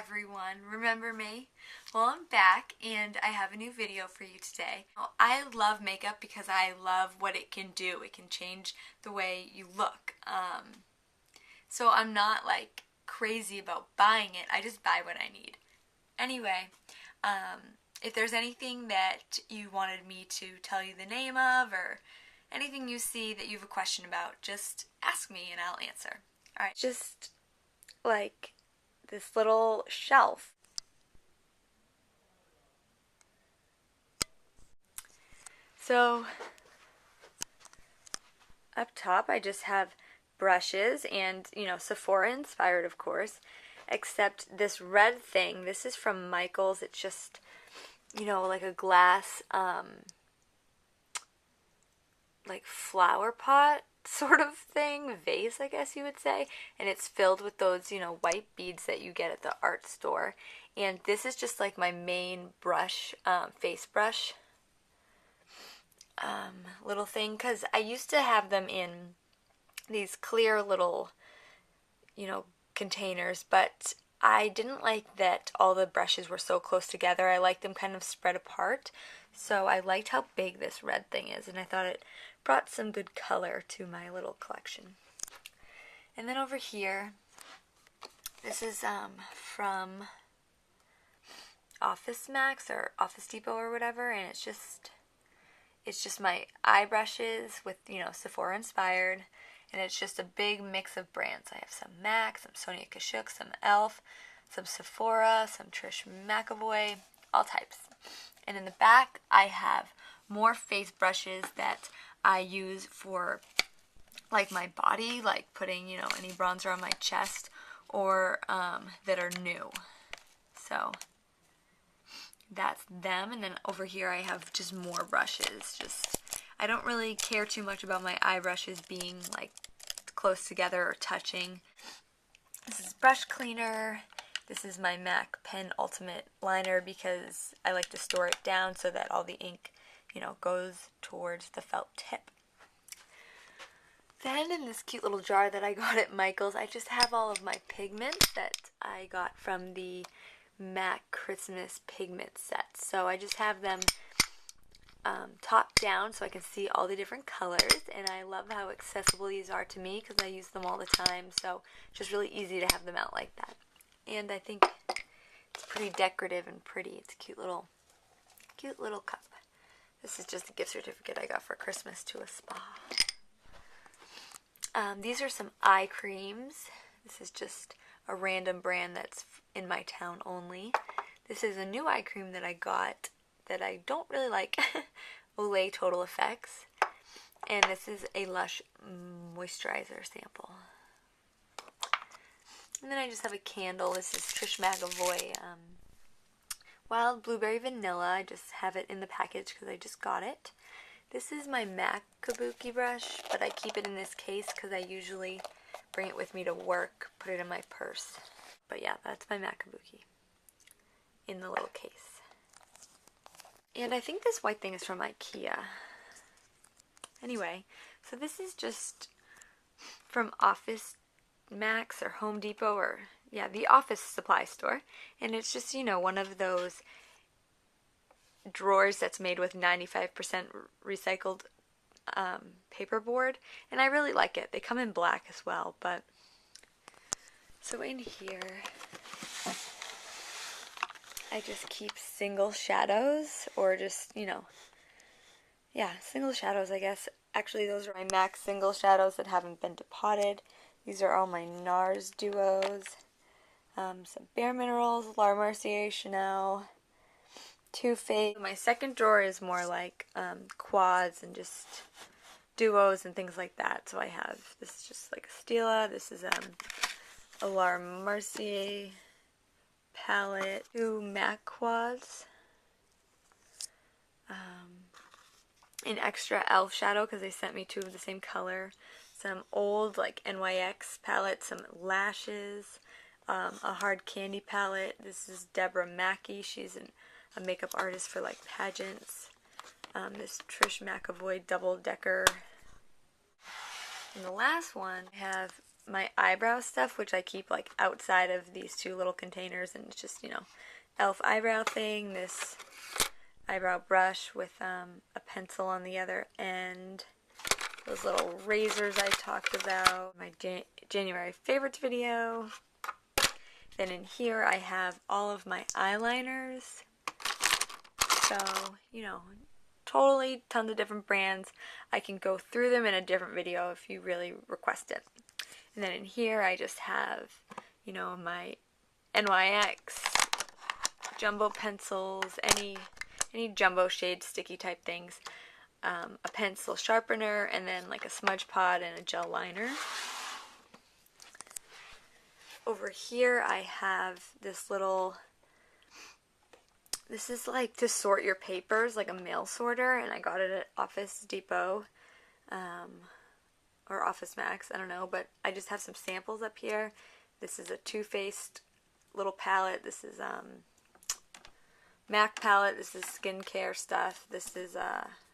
everyone, remember me? Well, I'm back and I have a new video for you today. I love makeup because I love what it can do. It can change the way you look. So I'm not like crazy about buying it, I just buy what I need. Anyway, if there's anything that you wanted me to tell you the name of or anything you see that you have a question about, just ask me and I'll answer. Alright, just like this little shelf. So up top I just have brushes and, Sephora inspired, of course, except this red thing, this is from Michaels. It's just, like a glass, like flower pot sort of thing, vase, I guess you would say, and it's filled with those, white beads that you get at the art store. And this is just like my main brush, face brush little thing, because I used to have them in these clear little, containers, but I didn't like that all the brushes were so close together. I liked them kind of spread apart, so I liked how big this red thing is, and I thought it brought some good color to my little collection. And then over here, this is from Office Max or Office Depot or whatever, and it's just my eye brushes with, Sephora inspired, and it's just a big mix of brands. I have some MAC, some Sonia Kashuk, some e.l.f., some Sephora, some Trish McEvoy, all types. And in the back, I have more face brushes that I use for like my body, like putting, any bronzer on my chest, or that are new. So that's them. And then over here I have just more brushes. I don't really care too much about my eye brushes being like close together or touching. This is brush cleaner. This is my MAC Pen Ultimate Liner because I like to store it down so that all the ink, goes towards the felt tip. Then in this cute little jar that I got at Michael's, I just have all of my pigments that I got from the MAC Christmas pigment set. So I just have them top down so I can see all the different colors, and I love how accessible these are to me because I use them all the time, so it's just really easy to have them out like that. And I think it's pretty decorative and pretty. It's a cute little cup. This is just a gift certificate I got for Christmas to a spa. These are some eye creams. This is just a random brand that's in my town only. This is a new eye cream that I got that I don't really like, Olay Total Effects. And this is a Lush moisturizer sample. And then I just have a candle. This is Trish McEvoy Wild Blueberry Vanilla. I just have it in the package because I just got it. This is my MAC Kabuki brush, but I keep it in this case because I usually bring it with me to work, put it in my purse. But yeah, that's my MAC Kabuki in the little case. And I think this white thing is from IKEA. Anyway, so this is just from Office Max or Home Depot, or the office supply store. And it's just, one of those drawers that's made with 95% recycled paperboard, and I really like it. They come in black as well, but so in here I just keep single shadows, or just, single shadows, I guess. Actually, those are my MAC single shadows that haven't been depotted. These are all my NARS duos. Some Bare Minerals, Laura Mercier, Chanel, Too Faced. My second drawer is more like quads and just duos and things like that. So I have, this is just like a Stila. This is a Laura Mercier palette. 2 MAC quads. An extra e.l.f. shadow because they sent me 2 of the same color. Some old like NYX palette. Some lashes. A hard candy palette. This is Deborah Mackey. She's a makeup artist for like pageants. This Trish McEvoy double decker. And the last one, I have my eyebrow stuff, which I keep like outside of these two little containers, and it's just, you know, e.l.f. eyebrow thing, this eyebrow brush with a pencil on the other end, those little razors I talked about, my January favorites video. Then in here I have all of my eyeliners. So, you know, totally tons of different brands. I can go through them in a different video if you really request it. And then in here I just have, you know, my NYX jumbo pencils, any jumbo shade sticky type things, a pencil sharpener, and then like a smudge pod and a gel liner. Over here I have this little, this is like to sort your papers, like a mail sorter, and I got it at Office Depot, or Office Max, I don't know, but I just have some samples up here. This is a Too Faced little palette. This is MAC palette. This is skincare stuff. This is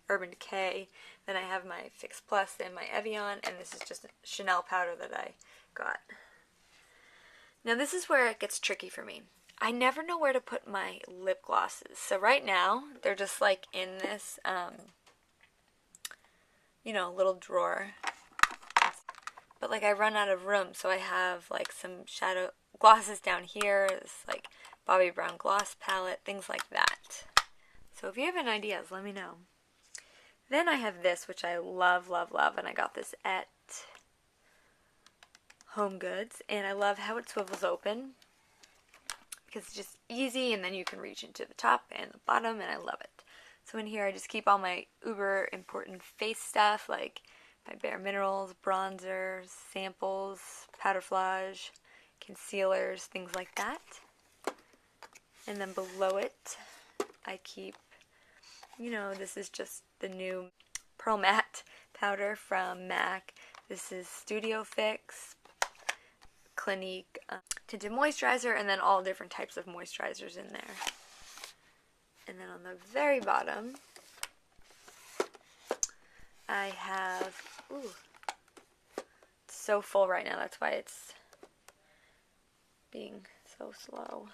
Urban Decay. Then I have my Fix Plus and my Evian, and this is just Chanel powder that I got. Now this is where it gets tricky for me. I never know where to put my lip glosses. So right now, they're just like in this, you know, little drawer. But like I run out of room, so I have like some shadow glosses down here, this like Bobbi Brown gloss palette, things like that. So if you have any ideas, let me know. Then I have this, which I love, love, love, and I got this at Home Goods, and I love how it swivels open because it's just easy, and then you can reach into the top and the bottom, and I love it. So in here I just keep all my uber important face stuff, like my Bare Minerals, bronzers, samples, powder flage, concealers, things like that. And then below it I keep, you know, this is just the new Pearl Matte powder from MAC. This is Studio Fix, Clinique tinted moisturizer, and then all different types of moisturizers in there. And then on the very bottom I have, ooh, it's so full right now, that's why it's being so slow.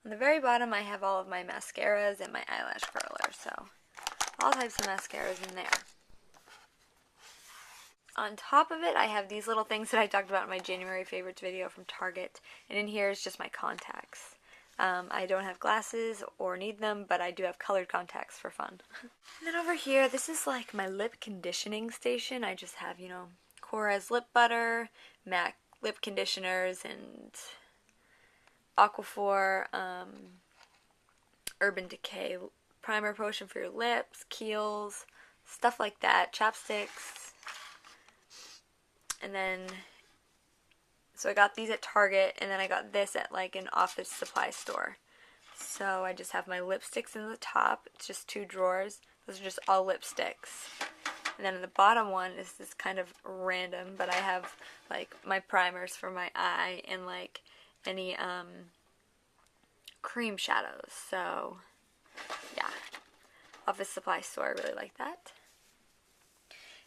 On the very bottom I have all of my mascaras and my eyelash curler, so all types of mascaras in there. On top of it, I have these little things that I talked about in my January favorites video from Target, and in here is just my contacts. I don't have glasses or need them, but I do have colored contacts for fun. And then over here, this is like my lip conditioning station. I just have, you know, Korres lip butter, MAC lip conditioners, and Aquaphor, Urban Decay primer potion for your lips, Kiehl's, stuff like that, chapsticks. And then, so I got these at Target, and then I got this at like an office supply store. So I just have my lipsticks in the top. It's just 2 drawers. Those are just all lipsticks. And then the bottom one is this kind of random, but I have like my primers for my eye and like any cream shadows. So yeah, office supply store, I really like that.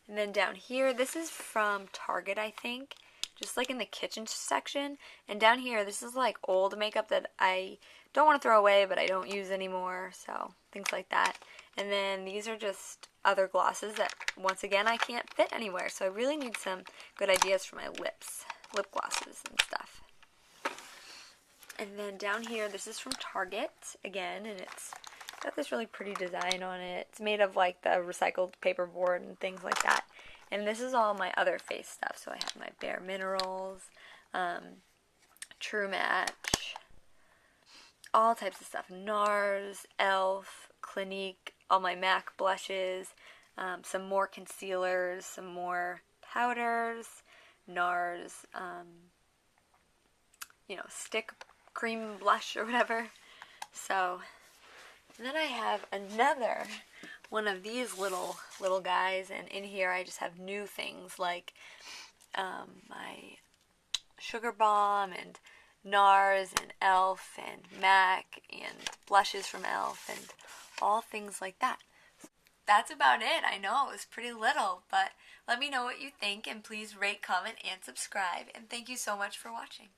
And then down here, this is from Target, I think, just like in the kitchen section. And down here, this is like old makeup that I don't want to throw away, but I don't use anymore, so things like that. And then these are just other glosses that, once again, I can't fit anywhere, so I really need some good ideas for my lips, lip glosses and stuff. And then down here, this is from Target, again, and it's got this really pretty design on it. It's made of like the recycled paperboard and things like that. And this is all my other face stuff. So I have my Bare Minerals, True Match, all types of stuff. NARS, e.l.f., Clinique, all my MAC blushes, some more concealers, some more powders, NARS, you know, stick cream blush or whatever. So, and then I have another one of these little guys, and in here I just have new things like my Sugar Bomb and NARS and e.l.f. and MAC and blushes from e.l.f. and all things like that. that's about it. I know it was pretty little, but let me know what you think, and please rate, comment, and subscribe. And thank you so much for watching.